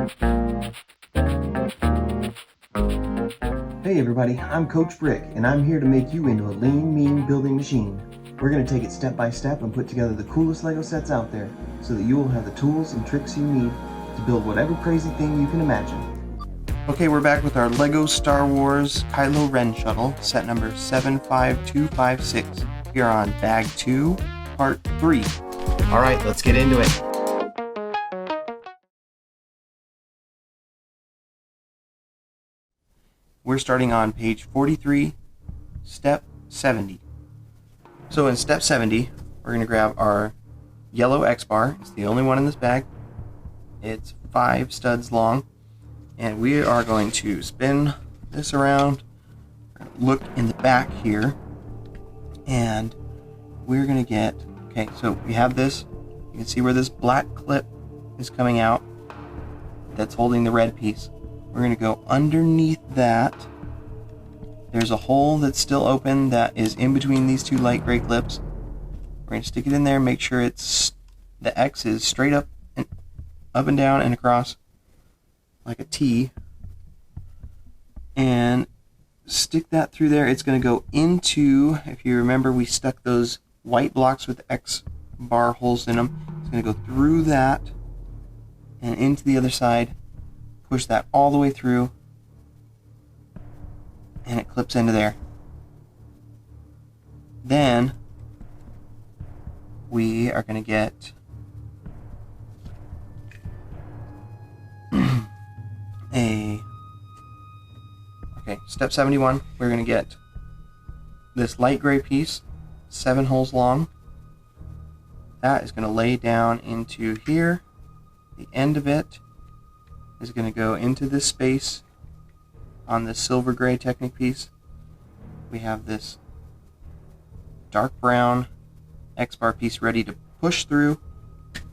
Hey everybody, I'm Coach Brick, and I'm here to make you into a lean, mean building machine. We're going to take it step by step and put together the coolest LEGO sets out there, so that you will have the tools and tricks you need to build whatever crazy thing you can imagine. Okay, we're back with our LEGO Star Wars Kylo Ren Shuttle, set number 75256, here on Bag 2, Part 3. Alright, let's get into it. We're starting on page 43, step 70. So in step 70, we're going to grab our yellow X-bar. It's the only one in this bag. It's 5 studs long. And we are going to spin this around, look in the back here, and we're going to get, okay, so we have this. You can see where this black clip is coming out that's holding the red piece. We're going to go underneath that. There's a hole that's still open that is in between these two light gray clips. We're going to stick it in there, make sure it's the X is straight up and down and across like a T. And stick that through there. It's going to go into, if you remember, we stuck those white blocks with X bar holes in them. It's going to go through that and into the other side. Push that all the way through, and it clips into there. Then we are going to get step 71. We're going to get this light gray piece, 7 holes long. That is going to lay down into here. The end of it is going to go into this space on this silver gray Technic piece. We have this dark brown X-bar piece ready to push through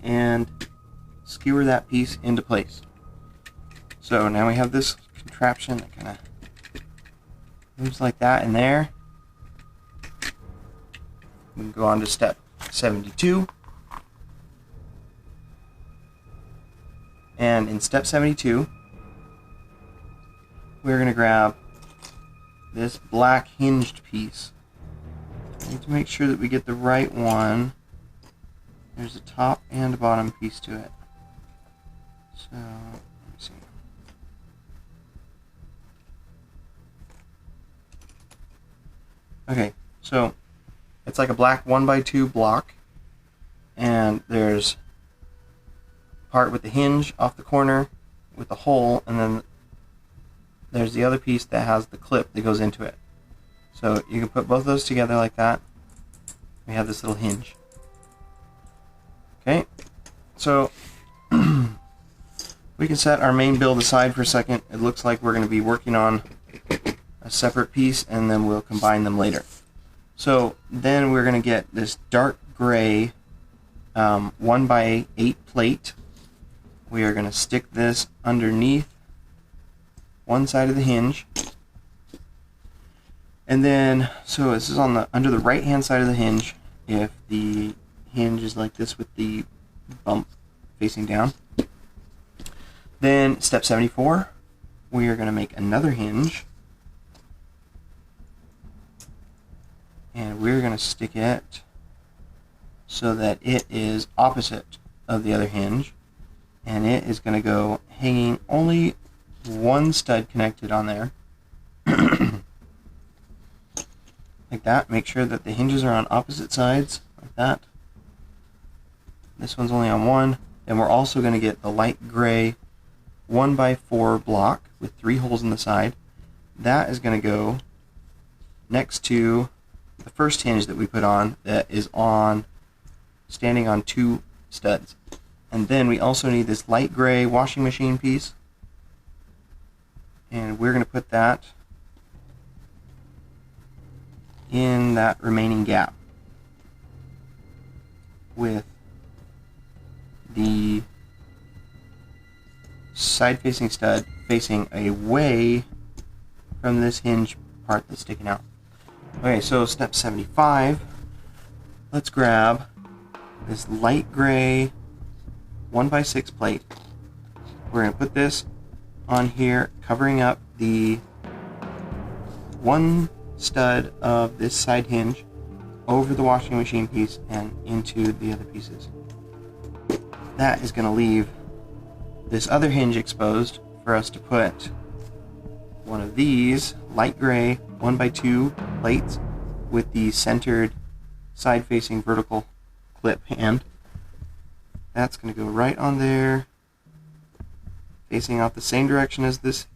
and skewer that piece into place. So now we have this contraption that kind of moves like that in there. We can go on to step 72. And in step 72, we're going to grab this black hinged piece. We need to make sure that we get the right one. There's a top and a bottom piece to it. So, let me see. Okay, so it's like a black 1x2 block, and there's part with the hinge off the corner with the hole, and then there's the other piece that has the clip that goes into it. So you can put both of those together like that. We have this little hinge. Okay, so we can set our main build aside for a second. It looks like we're going to be working on a separate piece, and then we'll combine them later. So then we're going to get this dark gray 1x8 plate. We are going to stick this underneath one side of the hinge. And then, so this is on under the right hand side of the hinge. If the hinge is like this with the bump facing down. Then step 74, we are going to make another hinge. And we're going to stick it so that it is opposite of the other hinge. And it is going to go hanging only one stud connected on there. Like that. Make sure that the hinges are on opposite sides, like that. This one's only on one. And we're also going to get the light gray 1x4 block with 3 holes in the side. That is going to go next to the first hinge that we put on that is standing on 2 studs. And then we also need this light gray washing machine piece. And we're going to put that in that remaining gap with the side-facing stud facing away from this hinge part that's sticking out. Okay, so step 75. Let's grab this light gray 1x6 plate, we're going to put this on here, covering up the one stud of this side hinge over the washing machine piece and into the other pieces. That is going to leave this other hinge exposed for us to put one of these light gray 1x2 plates with the centered side-facing vertical clip hand. That's going to go right on there, facing out the same direction as this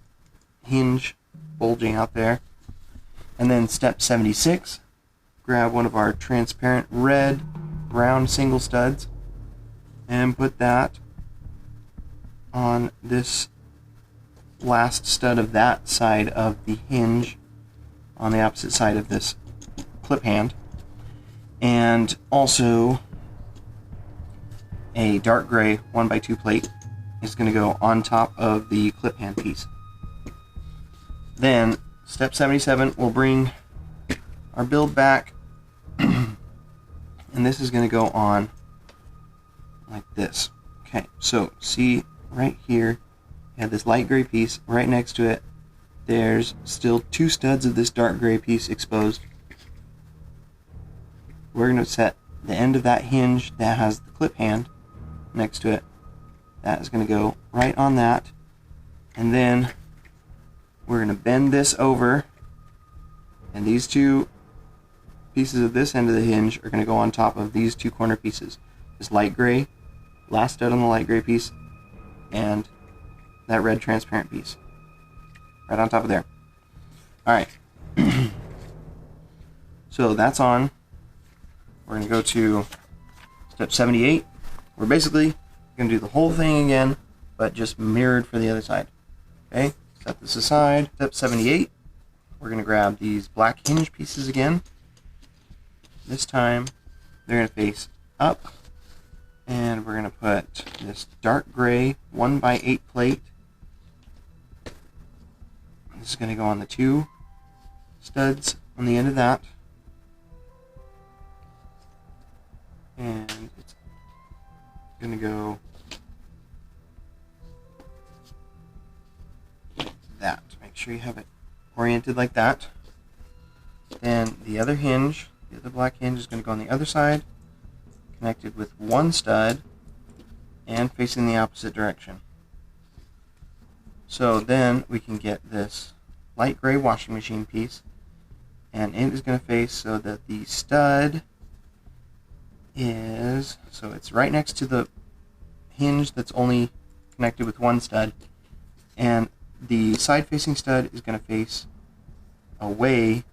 hinge bulging out there. And then step 76, grab one of our transparent red round single studs and put that on this last stud of that side of the hinge on the opposite side of this clip hand. And also a dark gray 1x2 plate is going to go on top of the clip hand piece. Then step 77 will bring our build back and this is going to go on like this. Okay, so see right here, you have this light gray piece. Right next to it, there's still two studs of this dark gray piece exposed. We're going to set the end of that hinge that has the clip hand next to it. That is going to go right on that. And then we're going to bend this over, and these two pieces of this end of the hinge are going to go on top of these two corner pieces. This light gray, last stud on the light gray piece, and that red transparent piece. Right on top of there. Alright. So that's on. We're going to go to step 78. We're basically going to do the whole thing again, but just mirrored for the other side. Okay, set this aside. Step 78. We're going to grab these black hinge pieces again. This time, they're going to face up. And we're going to put this dark gray 1x8 plate. This is going to go on the two studs on the end of that. And it's going to go like that. Make sure you have it oriented like that. Then the other hinge, the other black hinge, is going to go on the other side, connected with one stud and facing the opposite direction. So then we can get this light gray washing machine piece, and it is going to face so that the stud is, so it's right next to the hinge that's only connected with one stud, and the side facing stud is going to face away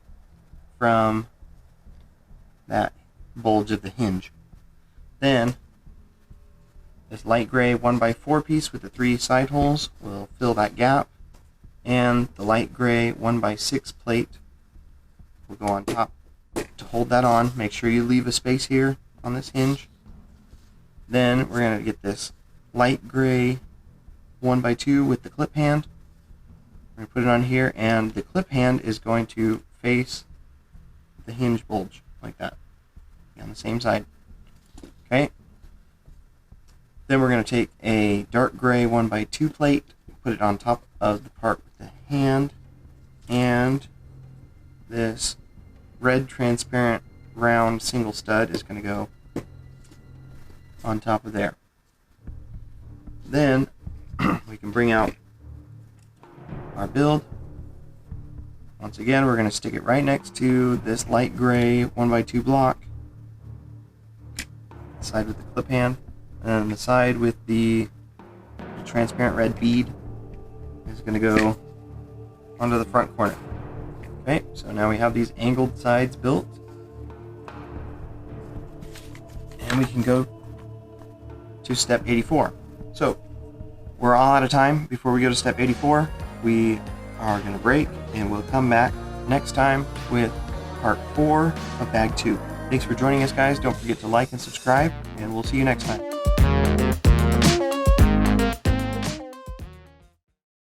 from that bulge of the hinge. Then this light gray 1x4 piece with the three side holes will fill that gap, and the light gray 1x6 plate will go on top to hold that on. Make sure you leave a space here on this hinge. Then we're going to get this light gray 1x2 with the clip hand. We're going to put it on here, and the clip hand is going to face the hinge bulge like that on the same side. Okay. Then we're going to take a dark gray 1x2 plate, put it on top of the part with the hand, and this red transparent round single stud is going to go on top of there. Then we can bring out our build. Once again, we're going to stick it right next to this light gray 1x2 block, side with the clip hand, and the side with the transparent red bead is going to go onto the front corner. Okay, so now we have these angled sides built, and we can go to step 84. So we're all out of time. Before we go to step 84, we are going to break, and we'll come back next time with part 4 of bag 2. Thanks for joining us, guys. Don't forget to like and subscribe, and we'll see you next time.